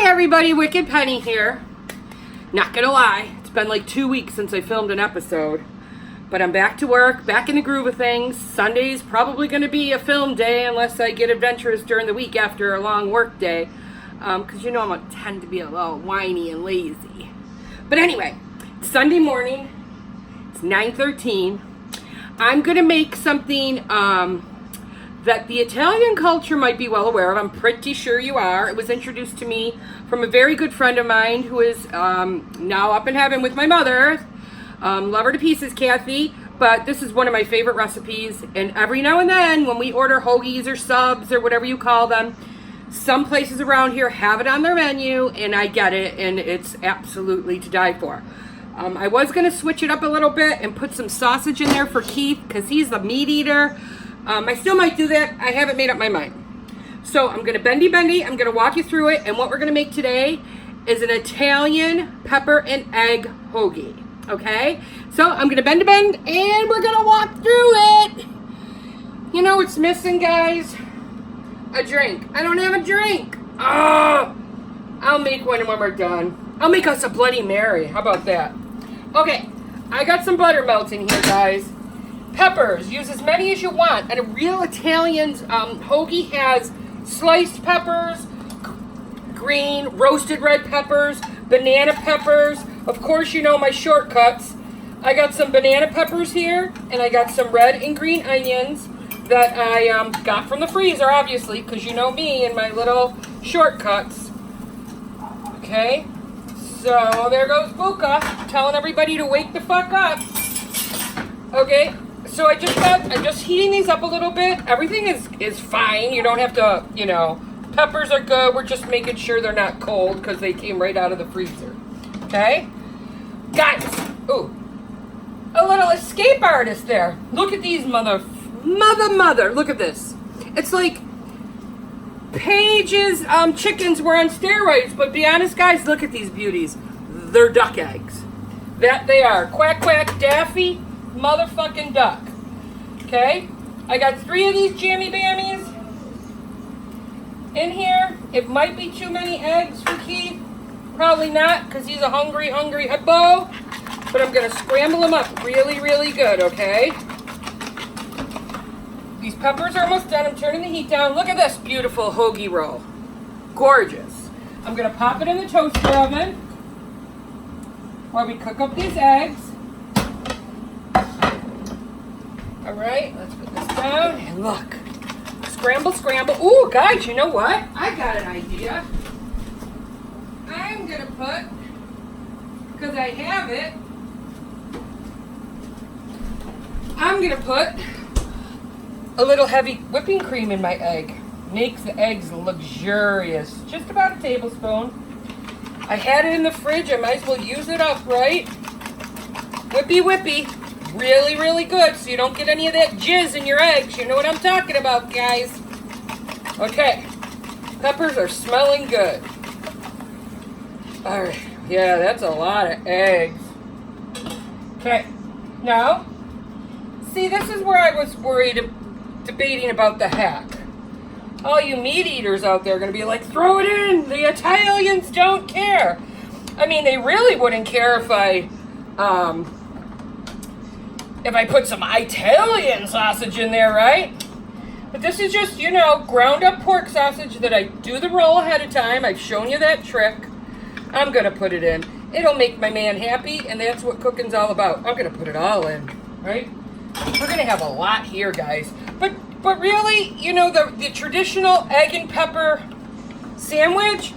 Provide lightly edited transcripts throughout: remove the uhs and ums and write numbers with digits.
everybody, Wicked Penny here. Not gonna lie, it's been like 2 weeks since I filmed an episode. But I'm back to work, back in the groove of things. Sunday's probably gonna be a film day unless I get adventurous during the week after a long work day. Because you know I tend to be a little whiny and lazy. But anyway, Sunday morning, it's 9:13. I'm gonna make something that the Italian culture might be well aware of. I'm pretty sure you are. It was introduced to me from a very good friend of mine who is now up in heaven with my mother. Love her to pieces, Kathy. But this is one of my favorite recipes. And every now and then, when we order hoagies or subs or whatever you call them, some places around here have it on their menu, and I get it, and it's absolutely to die for. I was going to switch it up a little bit and put some sausage in there for Keith because he's the meat eater. I still might do that. I haven't made up my mind. So I'm going to bendy. I'm going to walk you through it. And what we're going to make today is an Italian pepper and egg hoagie. Okay? So I'm going to bend and we're going to walk through it. You know what's missing, guys? A drink. I don't have a drink. Oh, I'll make one when we're done. I'll make us a Bloody Mary. How about that? Okay. I got some butter melting here, guys. Peppers, use as many as you want. And a real Italian hoagie has sliced peppers, green, roasted red peppers, banana peppers. Of course, you know my shortcuts. I got some banana peppers here, and I got some red and green onions that I got from the freezer, obviously, because you know me and my little shortcuts. Okay, so there goes Buka, telling everybody to wake the fuck up. Okay. So I'm just heating these up a little bit. Everything is fine. You don't have to, you know, peppers are good. We're just making sure they're not cold because they came right out of the freezer. Okay? Guys, ooh, a little escape artist there. Look at these mother. Look at this. It's like Paige's chickens were on steroids, but be honest, guys, look at these beauties. They're duck eggs. That they are. Quack, quack, Daffy. Motherfucking duck. Okay? I got 3 of these jammy bammies in here. It might be too many eggs for Keith. Probably not, because he's a hungry hippo. But I'm going to scramble them up really, really good, okay? These peppers are almost done. I'm turning the heat down. Look at this beautiful hoagie roll. Gorgeous. I'm going to pop it in the toaster oven while we cook up these eggs. All right, let's put this down, and look, scramble. Ooh, guys, you know what? I got an idea. I'm gonna put, because I have it, I'm gonna put a little heavy whipping cream in my egg. Makes the eggs luxurious. Just about a tablespoon. I had it in the fridge. I might as well use it up, right? Whippy. Really, really good, so you don't get any of that jizz in your eggs. You know what I'm talking about, guys. Okay. Peppers are smelling good. All right. Yeah, that's a lot of eggs. Okay. Now, see, this is where I was debating about the hack. All you meat eaters out there are going to be like, throw it in. The Italians don't care. I mean, they really wouldn't care if I put some Italian sausage in there, right? But this is just, you know, ground up pork sausage that I do the roll ahead of time. I've shown you that trick. I'm going to put it in. It'll make my man happy, and that's what cooking's all about. I'm going to put it all in, right? We're going to have a lot here, guys. But really, you know, the traditional egg and pepper sandwich,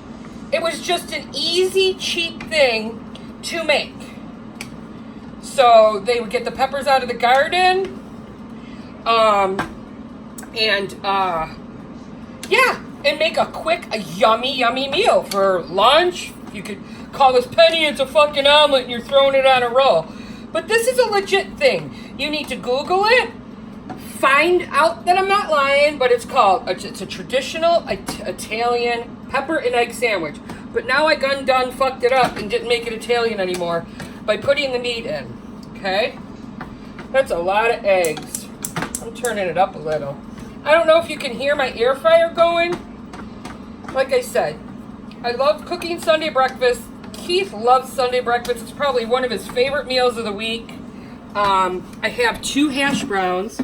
it was just an easy, cheap thing to make. So they would get the peppers out of the garden, and make a yummy meal for lunch. You could call this Penny, it's a fucking omelet, and you're throwing it on a roll. But this is a legit thing. You need to Google it, find out that I'm not lying, but it's a traditional Italian pepper and egg sandwich. But now I done fucked it up and didn't make it Italian anymore by putting the meat in. Okay? That's a lot of eggs. I'm turning it up a little. I don't know if you can hear my air fryer going. Like I said, I love cooking Sunday breakfast. Keith loves Sunday breakfast. It's probably one of his favorite meals of the week. I have 2 hash browns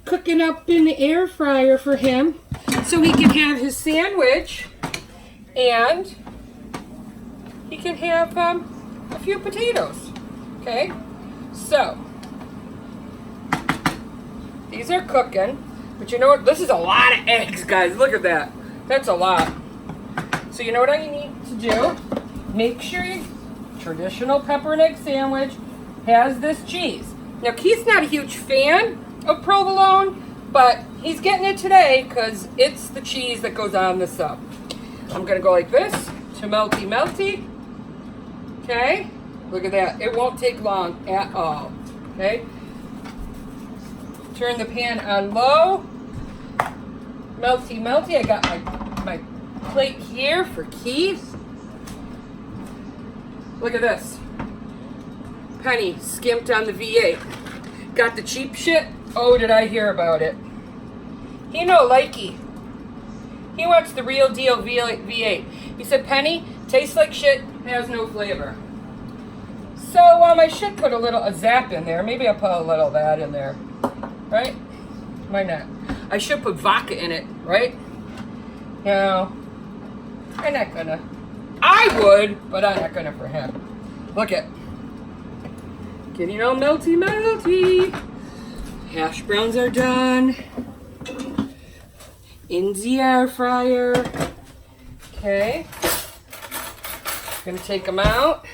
cooking up in the air fryer for him so he can have his sandwich and he can have a few potatoes. Okay, so these are cooking, but you know what? This is a lot of eggs, guys. Look at that. That's a lot. So you know what I need to do? Make sure your traditional pepper and egg sandwich has this cheese. Now, Keith's not a huge fan of provolone, but he's getting it today because it's the cheese that goes on the sub. I'm going to go like this to melty melty. Okay? Look at that. It won't take long at all. Okay? Turn the pan on low. Melty melty. I got my plate here for Keith. Look at this. Penny skimped on the V8. Got the cheap shit. Oh, did I hear about it? He no likey. He wants the real deal V8. He said, Penny, tastes like shit, has no flavor. So I should put a zap in there. Maybe I'll put a little of that in there. Right? Why not? I should put vodka in it, right? No. I'm not gonna. I would, but I'm not gonna for him. Look at. Getting all melty melty. Hash browns are done. In the air fryer. Okay. Gonna take them out.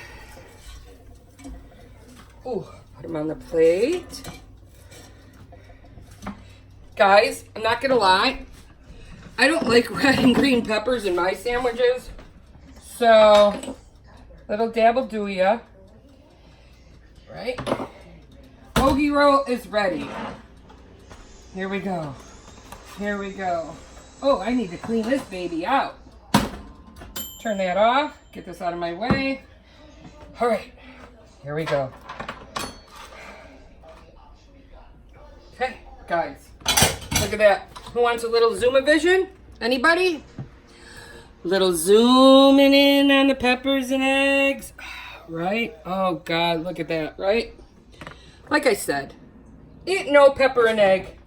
Ooh, put them on the plate. Guys, I'm not gonna lie. I don't like red and green peppers in my sandwiches. So, little dab will do ya. Right? Hoagie roll is ready. Here we go. Here we go. Oh, I need to clean this baby out. Turn that off. Get this out of my way. All right. Here we go. Okay, guys. Look at that. Who wants a little zoom-a-vision? Anybody? Little zooming in on the peppers and eggs. Right? Oh, God. Look at that. Right? Like I said, ain't no pepper and egg.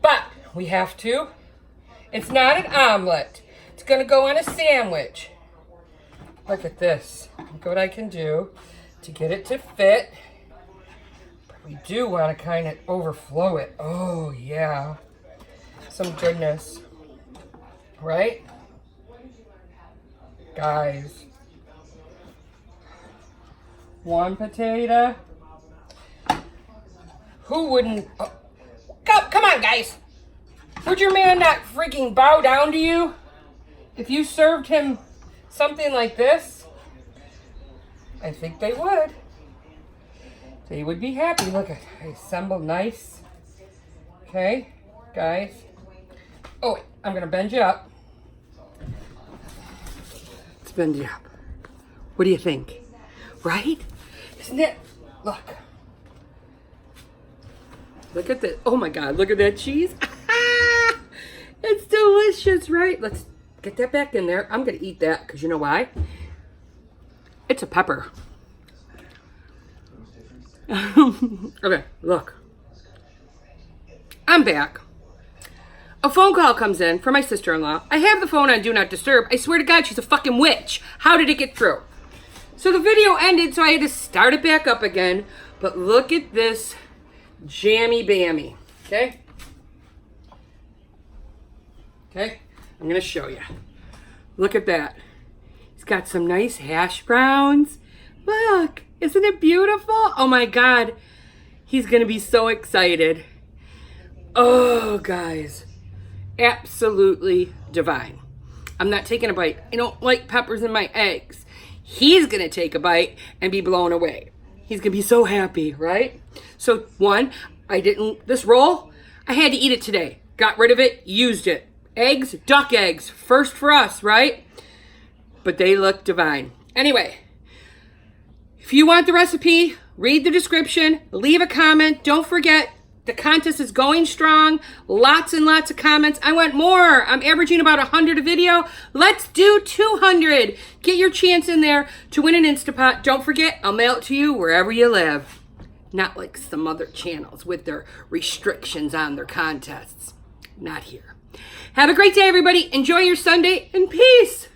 But we have to. It's not an omelet. It's going to go on a sandwich. Look at this. Look what I can do to get it to fit. But we do want to kind of overflow it. Oh, yeah. Some goodness. Right? Guys. 1 potato. Who wouldn't... Oh, come on, guys. Would your man not freaking bow down to you if you served him something like this? I think they would. They would be happy. Look, I assembled nice. Okay, guys. Oh, wait, I'm going to bend you up. Let's bend you up. What do you think? Right? Isn't it? Look. Look at this. Oh, my God. Look at that cheese. It's delicious, right? Let's get that back in there. I'm going to eat that because you know why? It's a pepper. Okay, look. I'm back. A phone call comes in from my sister-in-law. I have the phone on Do Not Disturb. I swear to God, she's a fucking witch. How did it get through? So the video ended, so I had to start it back up again. But look at this jammy bammy. Okay? Okay? I'm going to show you. Look at that. He's got some nice hash browns. Look. Isn't it beautiful? Oh, my God. He's going to be so excited. Oh, guys. Absolutely divine. I'm not taking a bite. I don't like peppers in my eggs. He's going to take a bite and be blown away. He's going to be so happy, right? So, this roll, I had to eat it today. Got rid of it, used it. Eggs, duck eggs, first for us, right? But they look divine. Anyway, if you want the recipe, read the description, leave a comment. Don't forget, The contest is going strong. Lots and lots of comments. I want more. I'm averaging about 100 a video. Let's do 200. Get your chance in there to win an Instapot. Don't forget, I'll mail it to you wherever you live. Not like some other channels with their restrictions on their contests. Not here. Have a great day, everybody. Enjoy your Sunday, and peace.